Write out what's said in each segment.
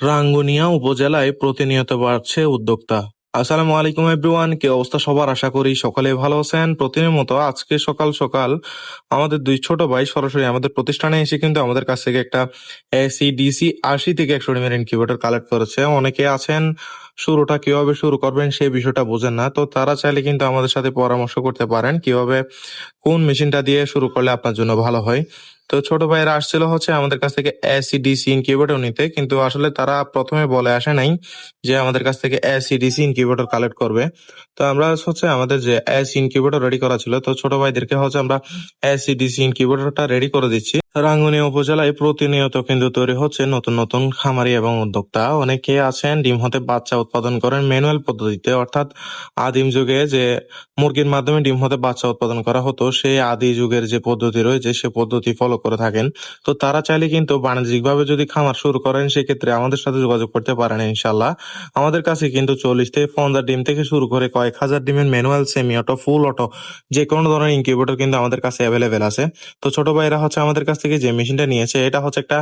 রাঙ্গুনিয়া উপজেলায় প্রতিনিয়ত বাড়ছে উদ্যোক্তা। আসসালামু আলাইকুম এভরিওয়ান, কি অবস্থা সবার? আশা করি সকলে ভালো আছেন। প্রতিদিনের মতো আজকে সকাল সকাল আমাদের দুই ছোট ভাই সরাসরি আমাদের প্রতিষ্ঠানে এসে কিন্তু আমাদের কাছ থেকে একটা এসি ডিসি 80 থেকে 100 ডিমের ইনকিউবেটর কালেক্ট করেছে। অনেকে আছেন শুরুটা কিভাবে শুরু করবেন সেই বিষয়টা বোঝেন না, তো তারা চাইলে কিন্তু আমাদের সাথে পরামর্শ করতে পারেন কিভাবে কোন মেশিনটা দিয়ে শুরু করলে আপনার জন্য ভালো হয়। তো ছোট ভাইয়েরা আসছিল হচ্ছে আমাদের কাছ থেকে এসি ডিসি ইনকিউবেটর নিতে, কিন্তু আসলে তারা প্রথমে বলে আসে নাই যে আমাদের কাছ থেকে এসি ডিসি ইনকিউবেটর কালেক্ট করবে। তো আমরা হচ্ছে আমাদের যে এসি ইনকিউবেটর রেডি করা ছিল, তো ছোট ভাইদেরকে হচ্ছে আমরা এসি ডিসি ইনকিউবেটরটা রেডি করে দিচ্ছি। রাঙ্গুনিয়া উপজেলায় প্রতিনিয়ত কিন্তু তৈরি হচ্ছে নতুন নতুন খামারি এবং উদ্যোক্তা। অনেকে আছেন ডিম হতে বাচ্চা উৎপাদন করেন ম্যানুয়াল পদ্ধতিতে, অর্থাৎ আদিম যুগে যে মুরগির মাধ্যমে ডিম হতে বাচ্চা উৎপাদন করা হতো, সেই আদি যুগের যে পদ্ধতি রয়েছে সে পদ্ধতি ফলো করে থাকেন। তো তারা চাইলে কিন্তু বাণিজ্যিকভাবে যদি খামার শুরু করেন সেক্ষেত্রে আমাদের সাথে যোগাযোগ করতে পারেন ইনশাল্লাহ। আমাদের কাছে কিন্তু 40 থেকে 50 ডিম থেকে শুরু করে কয়েক হাজার ডিমের ম্যানুয়াল, সেমি অটো, ফুল অটো যে কোনো ধরনের ইনকিউবেটর কিন্তু আমাদের কাছে অ্যাভেলেবেল আছে। তো ছোট ভাইরা হচ্ছে আমাদের কাছ থেকে যে মেশিনটা নিয়েছে এটা হচ্ছে একটা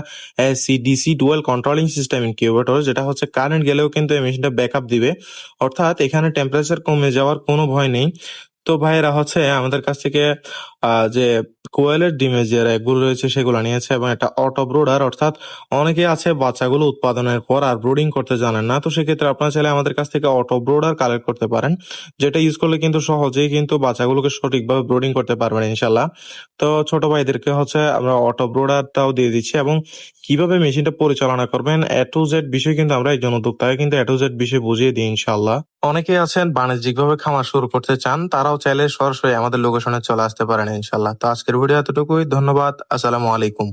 AC DC dual controlling system incubator, যেটা হচ্ছে কারেন্ট গেলেও কিন্তু এই মেশিনটা ব্যাকআপ দিবে, অর্থাৎ এখানে টেম্পারেচার কমে যাওয়ার কোনো ভয় নেই। তো ভাইয়েরা হচ্ছে আমাদের কাছ থেকে যে কোয়েলের ডিমের যে র্যাকগুলো রয়েছে সেগুলো নিয়েছে, এবং একটা অটো ব্রুডার, অর্থাৎ অনেকে আছে বাচ্চাগুলো উৎপাদনের পর আর ব্রুডিং করতে জানেন না, তো সেক্ষেত্রে আপনারা চাইলে আমাদের কাছ থেকে অটো ব্রুডার কালেক্ট করতে পারেন, যেটা ইউজ করলে কিন্তু সহজেই কিন্তু বাচ্চাগুলোকে সঠিকভাবে ব্রুডিং করতে পারবেন ইনশাল্লাহ। তো ছোট ভাইদেরকে হচ্ছে আমরা অটো ব্রুডারটাও দিয়ে দিচ্ছি, এবং কিভাবে মেশিনটা পরিচালনা করবেন A to Z বিষয় কিন্তু আমরা একজন উদ্যোক্তাকে কিন্তু A to Z বিষয় বুঝিয়ে দিই ইনশাল্লাহ। অনেকে আছেন বাণিজ্যিকভাবে খামার শুরু করতে চান, তারাও চাইলে সরাসরি আমাদের লোকেশনে চলে আসতে পারেন ইনশাল্লাহ। তো আজকের ভিডিও এতটুকুই, ধন্যবাদ, আসসালামু আলাইকুম।